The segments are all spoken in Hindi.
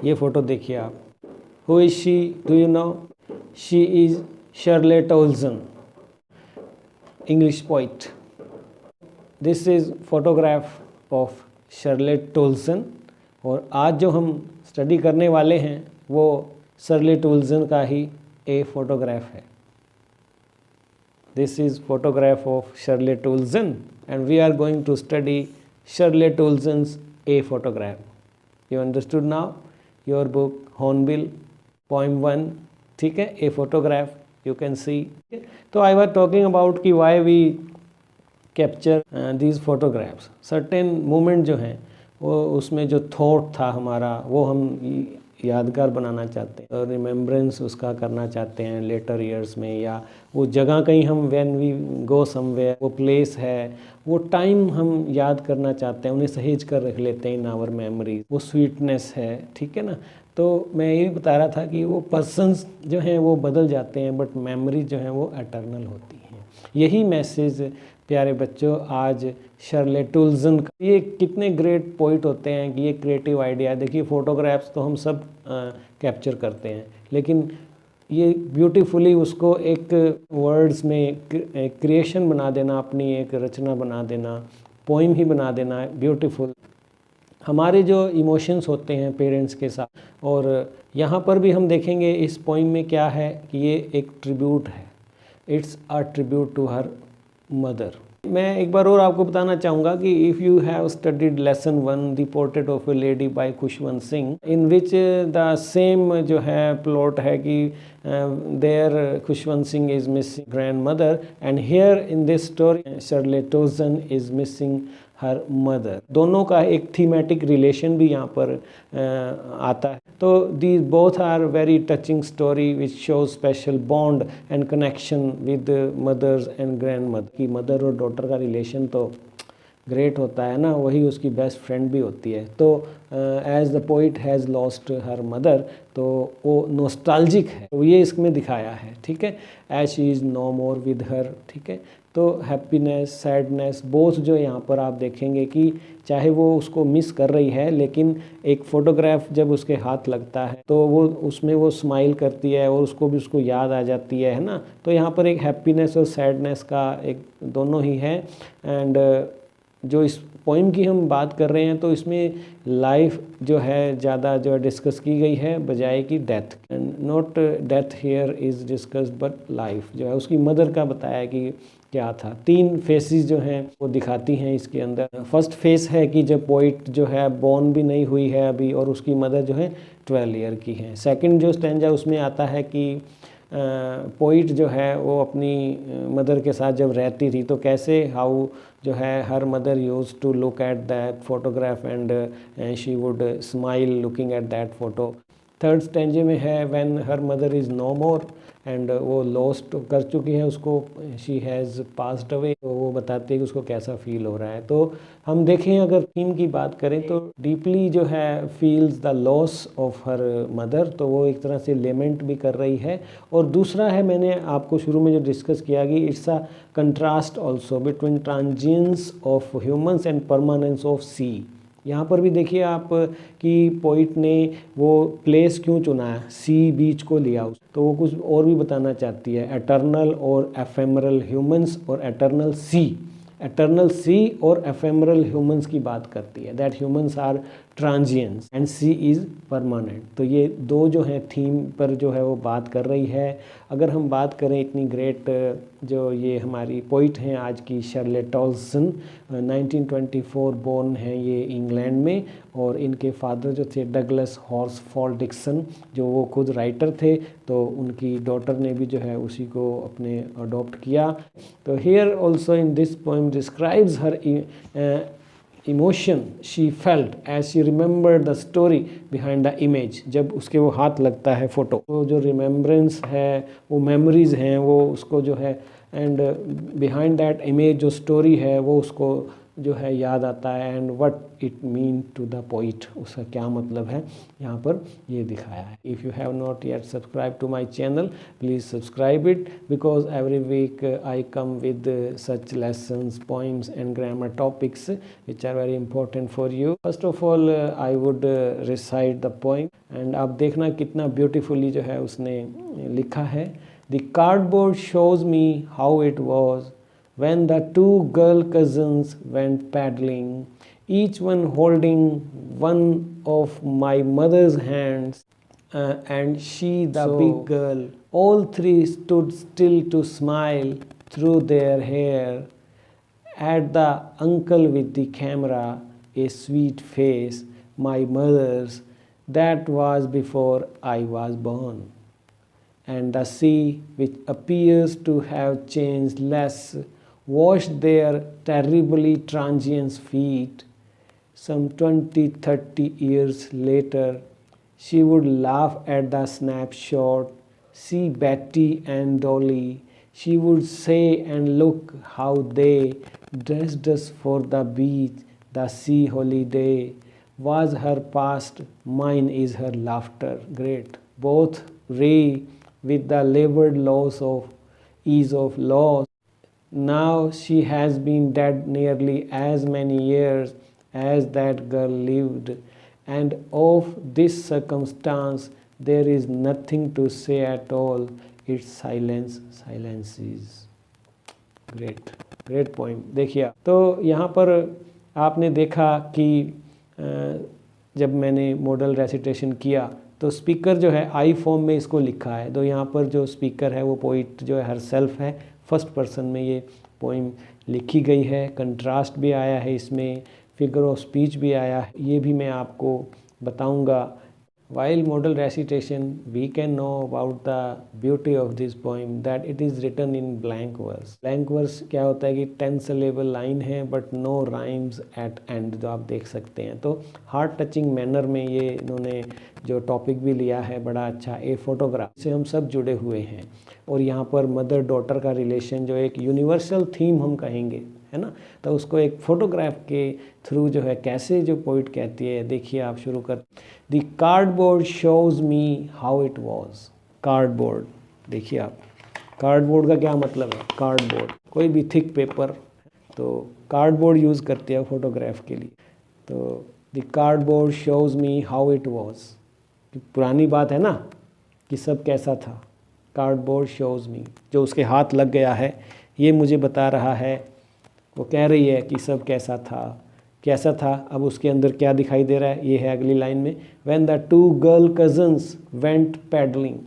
ये फ़ोटो देखिए आप। Who is she, do you know? She is Charlotte Olson, English poet. This is photograph of Charlotte Toulson. और आज जो हम स्टडी करने वाले हैं वो शर्लेट टोल्सन का ही ए फोटोग्राफ है। This is photograph of Shirley Toulson and we are going to study Shirley Toulson's a photograph. You understood now? Your book Hornbill, poem 1, ठीक है, a photograph you can see. तो I was talking about कि why we capture these photographs. Certain moment जो हैं वो उसमें जो थॉट था हमारा वो हम यादगार बनाना चाहते हैं और रिमेम्बरेंस उसका करना चाहते हैं लेटर ईयर्स में, या वो जगह कहीं हम व्हेन वी गो समवेयर, वो प्लेस है, वो टाइम हम याद करना चाहते हैं, उन्हें सहेज कर रख लेते हैं इन आवर मेमोरीज, वो स्वीटनेस है, ठीक है ना। तो मैं यही बता रहा था कि वो पर्सन्स जो हैं वो बदल जाते हैं बट मेमोरीज जो हैं वो एटर्नल होती हैं। यही मैसेज प्यारे बच्चों आज शर्लेट टोल्सन का, ये कितने ग्रेट पोइट होते हैं कि ये क्रिएटिव आइडिया। देखिए फ़ोटोग्राफ्स तो हम सब कैप्चर करते हैं, लेकिन ये ब्यूटीफुली उसको एक वर्ड्स में क्रिएशन बना देना, अपनी एक रचना बना देना, पोइम ही बना देना, ब्यूटीफुल। हमारे जो इमोशंस होते हैं पेरेंट्स के साथ, और यहाँ पर भी हम देखेंगे इस पोइम में क्या है कि ये एक ट्रिब्यूट है, it's a tribute to her mother. मैं एक बार और आपको बताना चाहूँगा कि if you have studied lesson 1 the portrait of a lady by Khushwant Singh, in which the same जो है प्लॉट है कि there Khushwant Singh is missing grandmother and here in this story Charlotte Toulson is missing her mother. दोनों का एक थीमेटिक रिलेशन भी यहाँ पर आता है। तो the both are very touching story which shows special bond and connection with mothers and grand mother. की मदर और डॉटर का रिलेशन तो ग्रेट होता है ना, वही उसकी बेस्ट फ्रेंड भी होती है। तो as the poet has lost her mother, तो वो नोस्टाल्जिक है, तो ये इसमें दिखाया है, ठीक है। As she is no more with her, ठीक है। तो हैप्पीनेस, सैडनेस बोथ जो यहाँ पर आप देखेंगे कि चाहे वो उसको मिस कर रही है, लेकिन एक फ़ोटोग्राफ जब उसके हाथ लगता है तो वो उसमें वो स्माइल करती है और उसको भी उसको याद आ जाती है ना। तो यहाँ पर एक हैप्पीनेस और सैडनेस का एक दोनों ही है। एंड जो इस पोइम की हम बात कर रहे हैं तो इसमें लाइफ जो है ज़्यादा जो है डिस्कस की गई है बजाय कि death. And not death here is discussed but life जो है उसकी मदर का बताया कि क्या था। 3 फेसेस जो हैं वो दिखाती हैं इसके अंदर। फर्स्ट फेस है कि जब पोइट जो है बॉर्न भी नहीं हुई है अभी और उसकी मदर जो है 12 ईयर की है। सेकंड जो स्टैंजा उसमें आता है कि पोइट जो है वो अपनी मदर के साथ जब रहती थी तो कैसे हाउ जो है her mother use to look at that photograph and she would smile looking at that photo. Third stanza में है when her mother is no more and वो लॉस्ट कर चुकी है उसको, शी हैज़ पास्ड अवे, तो वो बताते हैं कि उसको कैसा फील हो रहा है। तो हम देखें अगर थीम की बात करें तो डीपली जो है feels the loss of her mother, तो वो एक तरह से लेमेंट भी कर रही है। और दूसरा है, मैंने आपको शुरू में जो डिस्कस किया कि it's a contrast also between transience of humans and permanence of sea. यहाँ पर भी देखिए आप कि पोइट ने वो प्लेस क्यों चुना है, सी बीच को लिया, तो वो कुछ और भी बताना चाहती है। एटर्नल और एफेमरल ह्यूमंस और एटर्नल सी और एफेमरल ह्यूमंस की बात करती है, that humans are transients and sea is permanent. तो ये दो जो है थीम पर जो है वो बात कर रही है। अगर हम बात करें इतनी ग्रेट जो ये हमारी पोइट हैं आज की शर्लेट टोल्सन, 1924 बोर्न हैं ये इंग्लैंड में, और इनके फादर जो थे डगलस हॉर्सफोल्ड डिक्सन जो वो खुद राइटर थे, तो उनकी डॉटर ने भी जो है उसी को अपने अडॉप्ट किया। तो here also in this poem describes her emotion she felt as she remembered the story behind the image. जब उसके वो हाथ लगता है फ़ोटो, वो जो रिमेम्बरेंस है, वो मेमोरीज़ हैं, वो उसको जो है एंड बिहाइंड दैट इमेज जो स्टोरी है वो उसको जो है याद आता है and what it mean to the poet, उसका क्या मतलब है यहाँ पर ये दिखाया है. If you have not yet subscribe to my channel, please subscribe it because every week I come with such lessons, poems and grammar topics which are very important for you. First of all I would recite the poem and आप देखना कितना beautifully जो है उसने लिखा है. The cardboard shows me how it was when the two girl cousins went paddling, each one holding one of my mother's hands, and she the big girl. All three stood still to smile through their hair at the uncle with the camera, a sweet face, my mother's, that was before I was born. And the sea, which appears to have changed less, washed their terribly transient feet. Some 20-30 years later, she would laugh at the snapshot, see Betty and Dolly. She would say, and look how they dressed us for the beach, the sea holiday. Was her past, mine is her laughter. Great. Both ray with the labored loss of ease of loss. Now she has been dead nearly as many years as that girl lived, and of this circumstance there is nothing to say at all. Its silence silences. Great, great poem. देखिए तो यहाँ पर आपने देखा कि जब मैंने मॉडल रेसिटेशन किया तो स्पीकर जो है आई फॉर्म में इसको लिखा है. तो यहाँ पर जो स्पीकर है वो पोइट जो है हर सेल्फ है, फर्स्ट पर्सन में ये पोइम लिखी गई है. कंट्रास्ट भी आया है इसमें, फिगर ऑफ स्पीच भी आया है, ये भी मैं आपको बताऊंगा. While model recitation, we can know about the beauty of this poem that it is written in blank verse. Blank verse क्या होता है कि 10 syllable line है but no rhymes at end, जो आप देख सकते हैं. तो हार्ट टचिंग मैनर में ये इन्होंने जो टॉपिक भी लिया है बड़ा अच्छा. ए फोटोग्राफ से हम सब जुड़े हुए हैं और यहाँ पर मदर डॉटर का रिलेशन जो एक यूनिवर्सल थीम हम कहेंगे, है ना, तो उसको एक फोटोग्राफ के थ्रू जो है कैसे जो पोइट कहती है. देखिए आप शुरू कर. The cardboard shows me how it was. Cardboard, देखिए आप, कार्डबोर्ड का क्या मतलब है. कार्डबोर्ड कोई भी थिक पेपर, तो कार्डबोर्ड यूज़ करते हैं फोटोग्राफ के लिए. तो the cardboard shows me how it was, पुरानी बात है ना कि सब कैसा था. कार्डबोर्ड शोज मी, जो उसके हाथ लग गया है ये मुझे बता रहा है. वो कह रही है कि सब कैसा था, कैसा था. अब उसके अंदर क्या दिखाई दे रहा है, ये है अगली लाइन में. When the two girl cousins went paddling,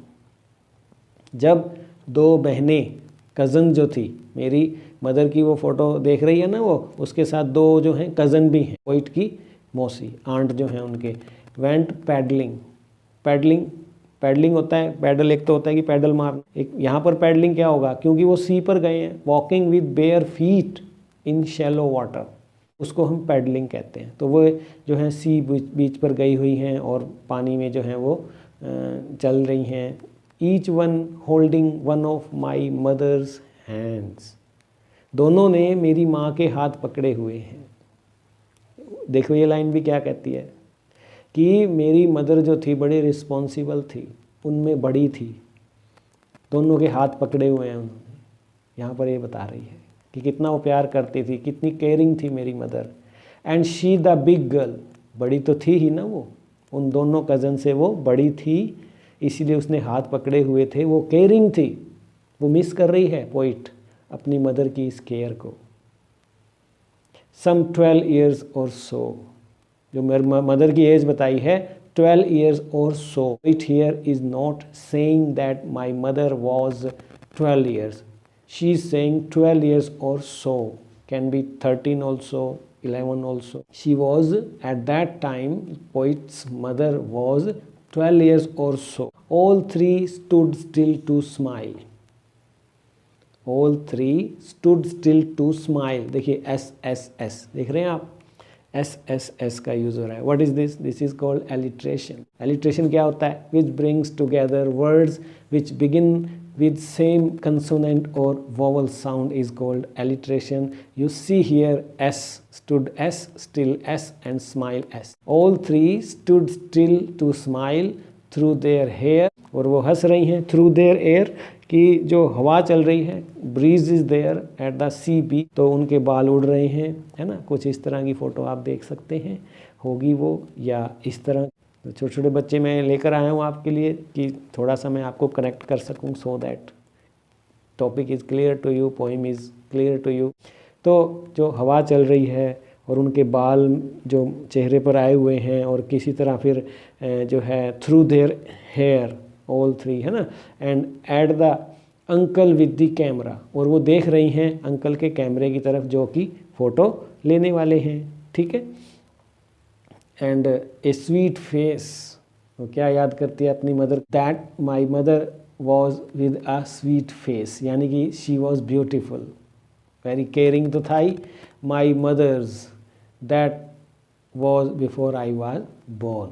जब दो बहनें, कज़न जो थी, मेरी मदर की वो फ़ोटो देख रही है ना, वो उसके साथ दो जो हैं कज़न भी हैं, पोइट की मौसी, आंट जो हैं उनके. वेंट पैडलिंग, पैडलिंग, पैडलिंग होता है, पैडल एक तो होता है कि पैडल मारना, एक यहाँ पर पैडलिंग क्या होगा, क्योंकि वो सी पर गए हैं. Walking with bear feet in shallow water, उसको हम पैडलिंग कहते हैं. तो वो जो है सी बीच पर गई हुई हैं और पानी में जो है वो चल रही हैं. Each one holding one of my mother's hands, दोनों ने मेरी माँ के हाथ पकड़े हुए हैं. देखो ये लाइन भी क्या कहती है कि मेरी मदर जो थी बड़ी रिस्पॉन्सिबल थी, उनमें बड़ी थी, दोनों के हाथ पकड़े हुए हैं उन्होंने. यहाँ पर ये बता रही है कि कितना वो प्यार करती थी, कितनी केयरिंग थी मेरी mother. And she the big girl, बड़ी तो थी ही ना वो, उन दोनों कज़न से वो बड़ी थी, इसीलिए उसने हाथ पकड़े हुए थे. वो केयरिंग थी, वो मिस कर रही है पोइट अपनी मदर की इस केयर को. सम 12 years और सो, जो मेरी मदर की एज बताई है 12 years और so. It here is not saying that my mother was 12 years. She is saying 12 years or so, can be 13 also, 11 also. She was at that time, poet's mother was 12 years or so. All three stood still to smile. All three stood still to smile. देखिए SSS देख रहे हैं आप, SSS का यूज़ हो रहा है. What is this? This is called alliteration. Alliteration क्या होता है? Which brings together words which begin with same consonant or vowel sound is called alliteration. You see here S stood S, still S and smile S. All three stood still to smile through their hair. और वो हंस रही हैं through their air, कि जो हवा चल रही है, breeze is there at the sea beach, तो उनके बाल उड़ रहे हैं, है ना। कुछ इस तरह की फ़ोटो आप देख सकते हैं, होगी वो या इस तरह। तो छोटे छोटे बच्चे मैं लेकर आया हूँ आपके लिए कि थोड़ा सा मैं आपको कनेक्ट कर सकूँ, so that topic is clear to you, poem is clear to you. तो जो हवा चल रही है और उनके बाल जो चेहरे पर आए हुए हैं, और किसी तरह फिर जो है through their hair all three, है ना। And at the uncle with the camera, और वो देख रही हैं अंकल के कैमरे की तरफ जो कि फ़ोटो लेने वाले हैं, ठीक है। एंड ए स्वीट फेस, वो क्या याद करती है अपनी mother, that my mother was with a sweet face, यानी कि she was beautiful, very caring तो था ही। My mother's that was before I was born,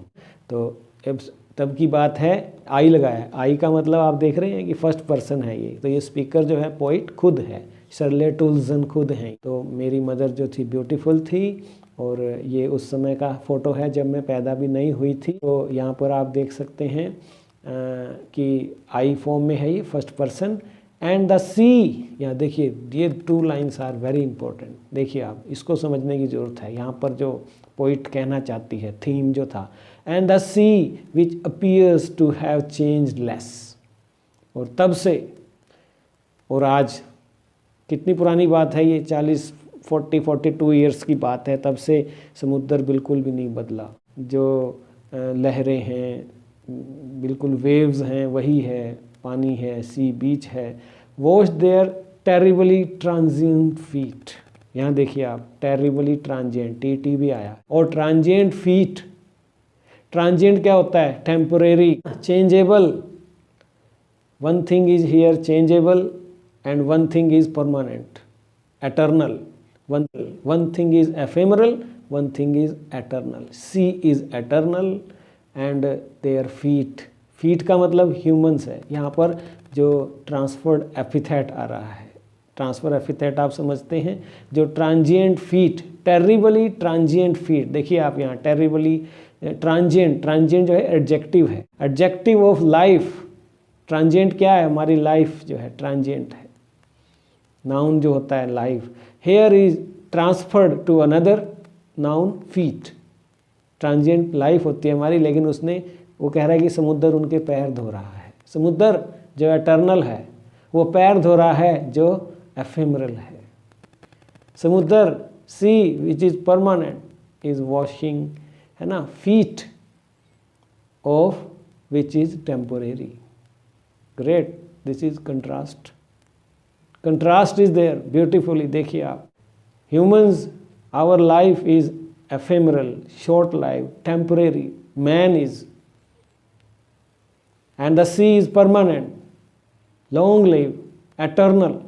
तो अब तब की बात है, आई लगाया। आई का मतलब आप देख रहे हैं कि फर्स्ट पर्सन है ये, तो ये स्पीकर जो है पोइट खुद है, शर्ले टूल्सन खुद हैं। तो मेरी मदर जो थी ब्यूटीफुल थी, और ये उस समय का फ़ोटो है जब मैं पैदा भी नहीं हुई थी। तो यहाँ पर आप देख सकते हैं कि आई फॉर्म में है ये, फर्स्ट पर्सन। एंड द सी, यहाँ देखिए ये 2 लाइन्स आर वेरी इंपॉर्टेंट। देखिए आप इसको समझने की ज़रूरत है। यहाँ पर जो पोइट कहना चाहती है, थीम जो था, and the sea which appears to have changed less, और तब से और आज, कितनी पुरानी बात है ये, 42 ईयर्स की बात है, तब से समुद्र बिल्कुल भी नहीं बदला। जो लहरें हैं, बिल्कुल वेव्स हैं वही है, पानी है, सी बीच है। Wash their terribly transient feet, यहाँ देखिए आप, टेरिबली ट्रांजिएंट, टी भी आया, और ट्रांजिएंट फीट। ट्रांजिएंट क्या होता है? Temporary, changeable. One thing is here changeable and one thing is permanent, eternal. One thing is ephemeral, one thing is eternal. Sea is eternal and their feet का मतलब humans है। यहाँ पर जो ट्रांसफर्ड एपिथेट आ रहा है, ट्रांसफर एपिथेट आप समझते हैं, जो transient feet, terribly transient feet. देखिए आप यहाँ टेरिबली ट्रांजिएंट जो है एडजेक्टिव है, एडजेक्टिव ऑफ लाइफ। ट्रांजिएंट क्या है? हमारी लाइफ जो है ट्रांजिएंट है। नाउन जो होता है life, here is transferred to another noun feet. Transient life होती है हमारी, लेकिन उसने, वो कह रहा है कि समुद्र उनके पैर धो रहा है। समुद्र जो एटर्नल है वो पैर धो रहा है जो एफेमरल है। समुद्र, sea which is permanent is washing, है ना, feet of which is temporary. Great, this is contrast. Contrast is there beautifully. देखिए आप, humans, our life is ephemeral, short life, temporary, man is, and the sea is permanent, long live, eternal.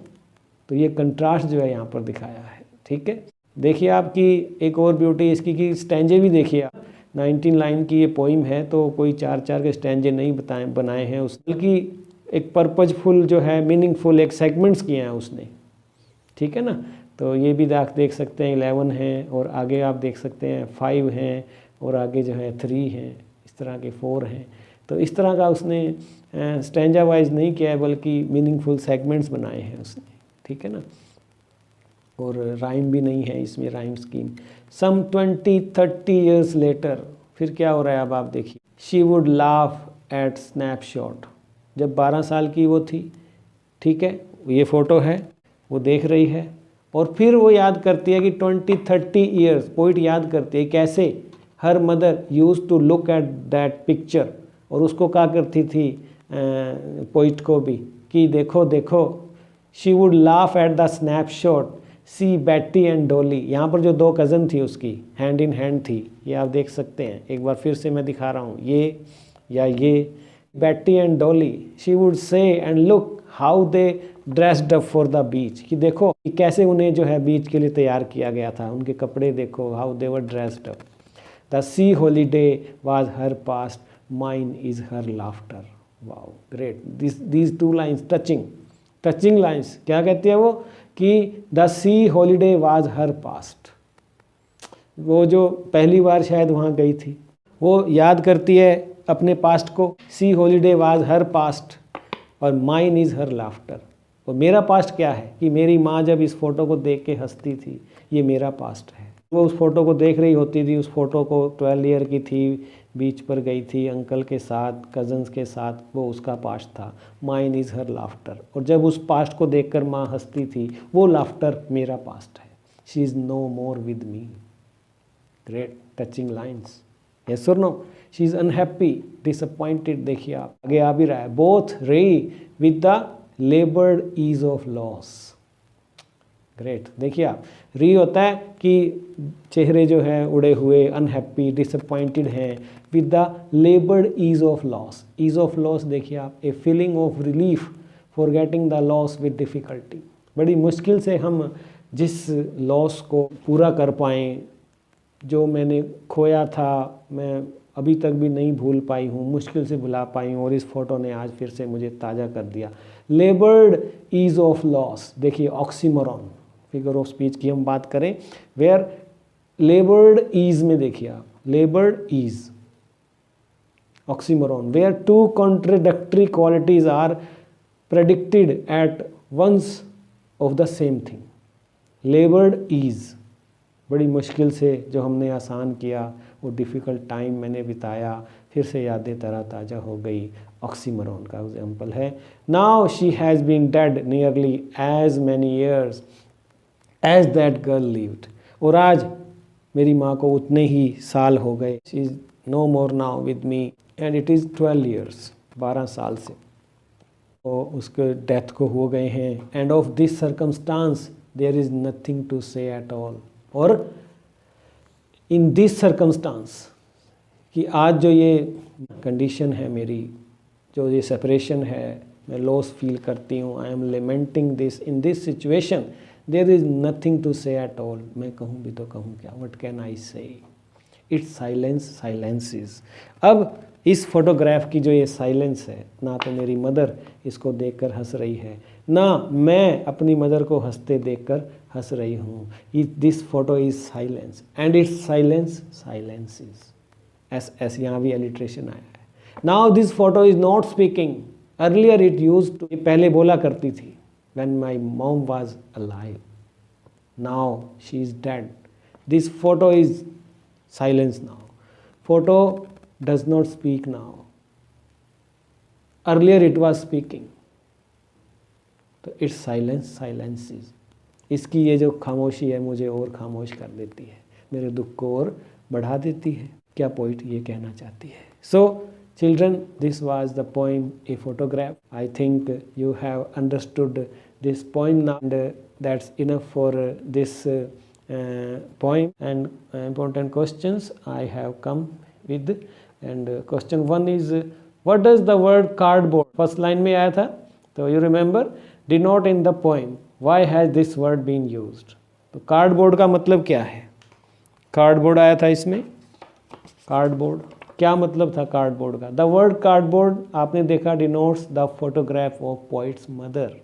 तो ये कंट्रास्ट जो है यहाँ पर दिखाया है, ठीक है। देखिए आपकी एक और ब्यूटी इसकी कि स्टैंजे भी देखिए आप, 19 लाइन की ये पोइम है, तो कोई 4-4 के स्टैंजे नहीं बनाए हैं उस, बल्कि एक पर्पजफुल जो है, मीनिंगफुल एक सेगमेंट्स किए हैं उसने, ठीक है ना। तो ये भी देख सकते हैं 11 हैं, और आगे आप देख सकते हैं 5 हैं, और आगे जो है 3 हैं, इस तरह के 4 हैं। तो इस तरह का उसने स्टैंजा वाइज नहीं किया है, बल्कि मीनिंगफुल सेगमेंट्स बनाए हैं उसने, ठीक है ना। और राइम भी नहीं है इसमें, राइम स्कीम। सम 20-30 ईयर्स लेटर, फिर क्या हो रहा है अब आप देखिए। She would laugh eight snapshot, जब 12 साल की वो थी, ठीक है, ये फ़ोटो है, वो देख रही है, और फिर वो याद करती है कि 20-30 ईयर्स, पोइट याद करती है कैसे her mother use to look at that picture, और उसको क्या करती थी पोइट को भी कि देखो देखो। She would laugh at the snapshot, see Betty and Dolly. यहाँ पर जो 2 कज़न थी उसकी, हैंड इन हैंड थी, ये आप देख सकते हैं। एक बार फिर से मैं दिखा रहा हूँ, ये या ये, Betty and Dolly. She would say and look how they dressed up for the beach, कि देखो कि कैसे उन्हें जो है बीच के लिए तैयार किया गया था, उनके कपड़े देखो, how they were dressed up. The C holiday was her past, mine is her laughter. Wow great, these two lines touching lines. क्या कहती है वो कि the C holiday was her past. वो जो पहली बार शायद वहाँ गई थी वो याद करती है अपने पास्ट को। सी हॉलीडे वाज हर पास्ट और माइन इज़ हर लाफ्टर। और मेरा पास्ट क्या है कि मेरी माँ जब इस फ़ोटो को देख के हंसती थी, ये मेरा पास्ट है। वो उस फोटो को देख रही होती थी, उस फोटो को 12 ईयर की थी, बीच पर गई थी अंकल के साथ, कज़न्स के साथ, वो उसका पास्ट था। Mine is her laughter. और जब उस पास्ट को देखकर माँ हंसती थी, वो लाफ्टर मेरा पास्ट है। She is no more with me. Great touching lines. Yes और no? She is unhappy, disappointed. देखिए आप आगे आ भी रहा है। Both wry with the laboured ease of loss. Great. देखिए आप, री होता है कि चेहरे जो हैं उड़े हुए, अनहैप्पी, डिसअपॉइंटेड हैं, with the laboured ease of loss. Ease of loss देखिए आप, a feeling of relief for getting the loss with difficulty. बड़ी मुश्किल से हम जिस लॉस को पूरा कर पाएँ, जो मैंने खोया था, मैं अभी तक भी नहीं भूल पाई हूँ, मुश्किल से भुला पाई हूँ, और इस फोटो ने आज फिर से मुझे ताज़ा कर दिया। Laboured ease of loss. देखिए ऑक्सीमोरॉन, फिगर ऑफ स्पीच की हम बात करें, वेयर लेबर्ड ईज में देखिए आप, laboured ease oxymoron, where two contradictory qualities are predicted at once of the same thing. Laboured ease, बड़ी मुश्किल से जो हमने आसान किया, वो डिफ़िकल्ट टाइम मैंने बिताया, फिर से यादें तरा ताज़ा हो गई। ऑक्सीमोरॉन का एग्जाम्पल है। Now she has been dead nearly as many years as that girl lived. और आज मेरी माँ को उतने ही साल हो गए। She is no more now with me and it is 12 years, 12 साल से तो उसके डेथ को हो गए हैं। And of this circumstance there is nothing to say at all. और इन दिस सर्कमस्टांस, कि आज जो ये कंडीशन है मेरी, जो ये सेपरेशन है, मैं लॉस फील करती हूँ, I am lamenting this in this situation, there is nothing to say at all. मैं कहूँ भी तो कहूँ क्या, व्हाट कैन आई से। It's silence silences. अब इस फोटोग्राफ की जो ये साइलेंस है, ना तो मेरी मदर इसको देखकर हंस रही है, ना मैं अपनी मदर को हंसते देखकर हंस रही हूँ। This photo is silence and its silence silences. S यहाँ भी एलिट्रेशन आया है। Now this photo is not speaking, earlier it use to, पहले बोला करती थी, when my mom was alive. Now she is dead. This photo is silence now. Photo does not speak now. Earlier it was speaking. तो it's silence silences. इसकी ये जो खामोशी है मुझे और खामोश कर देती है, मेरे दुख को और बढ़ा देती है। क्या पोइट ये कहना चाहती है? So children, this was the poem A Photograph. I think you have understood this poem now, and that's enough for this poem. And important questions I have come with. And question 1 is, what does the word cardboard, first line में आया था, तो you remember, denote in the poem. Why has this word been used? तो कार्डबोर्ड का मतलब क्या है? कार्डबोर्ड आया था इसमें, कार्डबोर्ड क्या मतलब था कार्डबोर्ड का? द वर्ड कार्डबोर्ड आपने देखा denotes the photograph of poet's mother.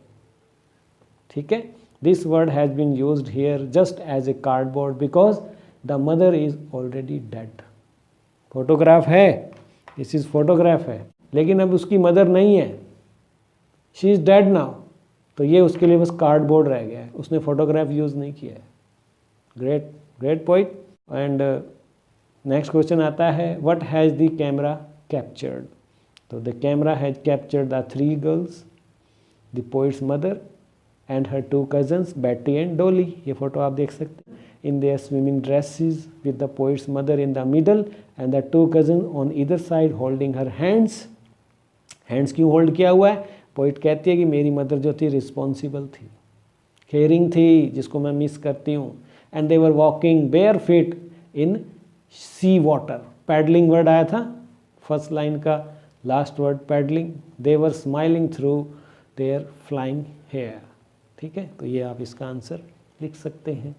ठीक है, this word has been used here just as a cardboard because the mother is already dead. Photograph है, दिस इज फोटोग्राफ है, लेकिन अब उसकी मदर नहीं है, शी इज डेड नाउ, तो ये उसके लिए बस कार्डबोर्ड रह गया है, उसने फोटोग्राफ यूज नहीं किया है। Great great point. And next question आता है, what has the camera captured? तो the camera has captured the 3 girls, the poet's mother and her 2 cousins Betty and Dolly. ये फोटो आप देख सकते हैं। In their swimming dresses with the poet's mother in the middle and the 2 cousin on either side holding her hands. Hands क्यों होल्ड किया हुआ है? पोइट कहती है कि मेरी मदर जो थी रिस्पॉन्सिबल थी, केयरिंग थी, जिसको मैं मिस करती हूँ। And they were walking bare feet in sea water. Paddling word आया था फर्स्ट लाइन का, last word paddling. They were smiling through their flying hair. ठीक है, तो ये आप इसका आंसर लिख सकते हैं।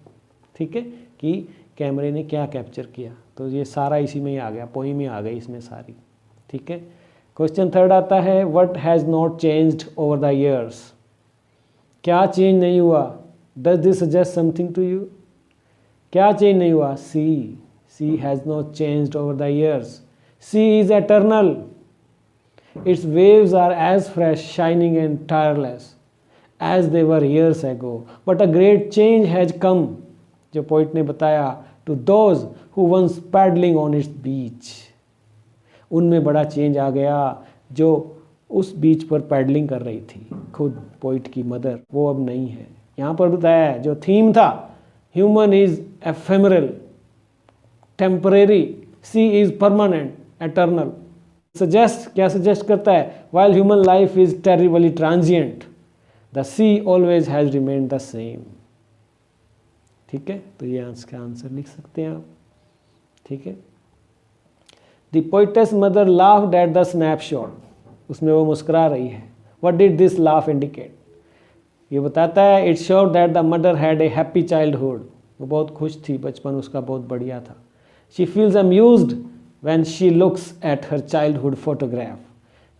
ठीक है, कि कैमरे ने क्या कैप्चर किया, तो ये सारा इसी में ही आ गया, पोइम में आ गई इसमें सारी। ठीक है, क्वेश्चन थर्ड आता है what has not changed over the years, क्या चेंज नहीं हुआ? Does this suggest something to you? क्या चेंज नहीं हुआ? Sea has not changed over the years, sea is eternal, its waves are as fresh shining and tireless as they were years ago, but a great change has come, जो पोइट ने बताया, to those who once paddling on its beach, उनमें बड़ा चेंज आ गया जो उस बीच पर पैडलिंग कर रही थी। खुद पोइट की मदर वो अब नहीं है। यहाँ पर बताया है जो थीम था, human is ephemeral temporary, sea is permanent eternal. Suggest क्या सजेस्ट करता है? While human life is terribly transient, the sea always has remained the same. ठीक है, तो ये इसका आंसर लिख सकते हैं आप। ठीक है, the poetess mother laughed at the snapshot, उसमें वो मुस्कुरा रही है। What did this laugh indicate? ये बताता है it showed that the mother had a happy childhood, वो बहुत खुश थी, बचपन उसका बहुत बढ़िया था। She feels amused when she looks at her childhood photograph,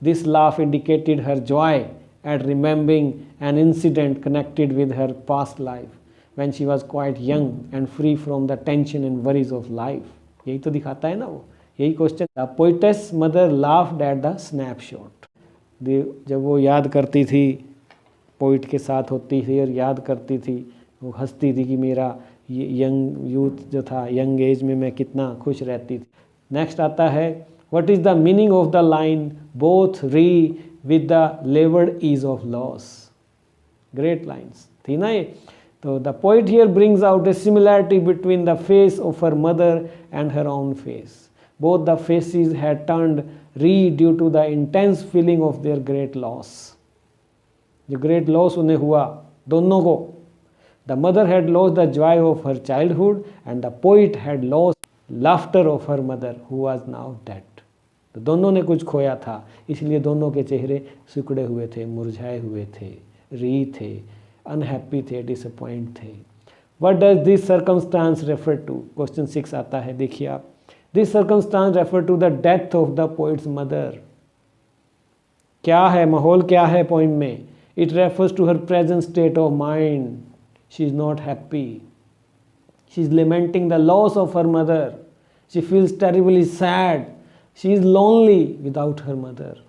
this laugh indicated her joy at remembering an incident connected with her past life when she was quite young and free from the tension and worries of life। यही तो दिखाता है ना वो, यही question. The poetess mother laughed at the snapshot, जब वो याद करती थी, पोइट के साथ होती थी और याद करती थी, वो हंसती थी कि मेरा यंग यूथ जो था, यंग एज में मैं कितना खुश रहती थी। नेक्स्ट आता है what is the meaning of the line both wry with the laboured ease of loss. Great lines थी ना ये। तो the poet here brings out a similarity between the face of her mother and her own face. Both the faces had turned wry due to the intense feeling of their great loss, जो ग्रेट लॉस उन्हें हुआ दोनों को। The mother had lost the Joy of her childhood and the poet had lost laughter of her mother who was now dead. तो दोनों ने कुछ खोया था, इसलिए दोनों के चेहरे सिकुड़े हुए थे, मुरझाए हुए थे, री थे, अनहैप्पी थे, डिसअपॉइंट थे। What does this circumstance refer to? Question 6 आता है, देखिए आप। This circumstance refer to the death of the poet's mother. क्या है माहौल, क्या है पोइम में? It refers to her present state of mind. She is not happy, she is lamenting the loss of her mother, she feels terribly sad, she is lonely without her mother.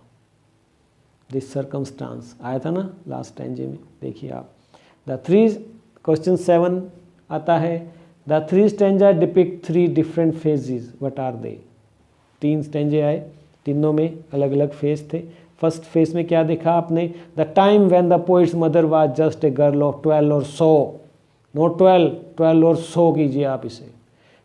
This circumstance आया था ना लास्ट स्टैंजे में, देखिए आप। द थ्री क्वेश्चन 7 आता है the three stanza depict three different phases, what are they? 3 स्टैंजे आए, तीनों में अलग अलग फेज थे। फर्स्ट फेज में क्या देखा आपने? The time when the poet's mother was just a girl of 12 और सो, नॉट 12 और सो कीजिए आप इसे।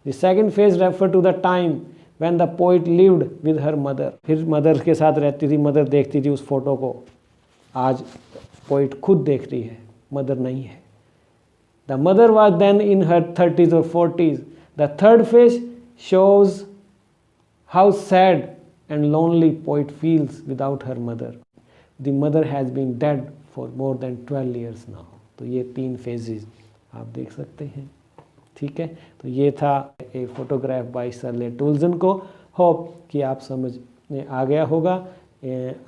The second phase refer to the time when the poet lived with her mother, फिर मदर के साथ रहती थी, मदर देखती थी उस फोटो को। आज पोइट खुद देख रही है, मदर नहीं है। The mother was then in her 30s or 40s. The third phase shows how sad and lonely poet feels without her mother. The mother has been dead for more than 12 years now. तो ये 3 phases आप देख सकते हैं। ठीक है, तो ये था ए फोटोग्राफ बाय शर्ले टोल्सन को। होप कि आप समझ में आ गया होगा।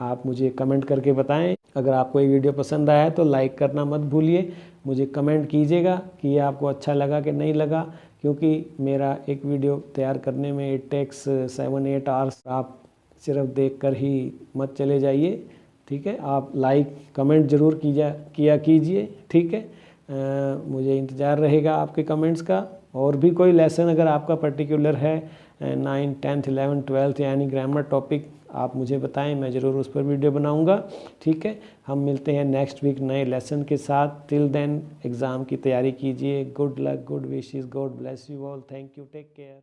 आप मुझे कमेंट करके बताएं। अगर आपको ये वीडियो पसंद आया तो लाइक करना मत भूलिए। मुझे कमेंट कीजिएगा कि ये आपको अच्छा लगा कि नहीं लगा, क्योंकि मेरा एक वीडियो तैयार करने में इट टेक्स 7-8 आवर्स। आप सिर्फ देख कर ही मत चले जाइए। ठीक है, आप लाइक कमेंट ज़रूर किया कीजिए। ठीक है, मुझे इंतज़ार रहेगा आपके कमेंट्स का। और भी कोई लेसन अगर आपका पर्टिकुलर है 9th 10th 11th 12th यानी ग्रामर टॉपिक, आप मुझे बताएं, मैं ज़रूर उस पर वीडियो बनाऊंगा। ठीक है, हम मिलते हैं नेक्स्ट वीक नए लेसन के साथ। टिल देन एग्ज़ाम की तैयारी कीजिए। Good luck, good wishes, God bless you all. Thank you, take care.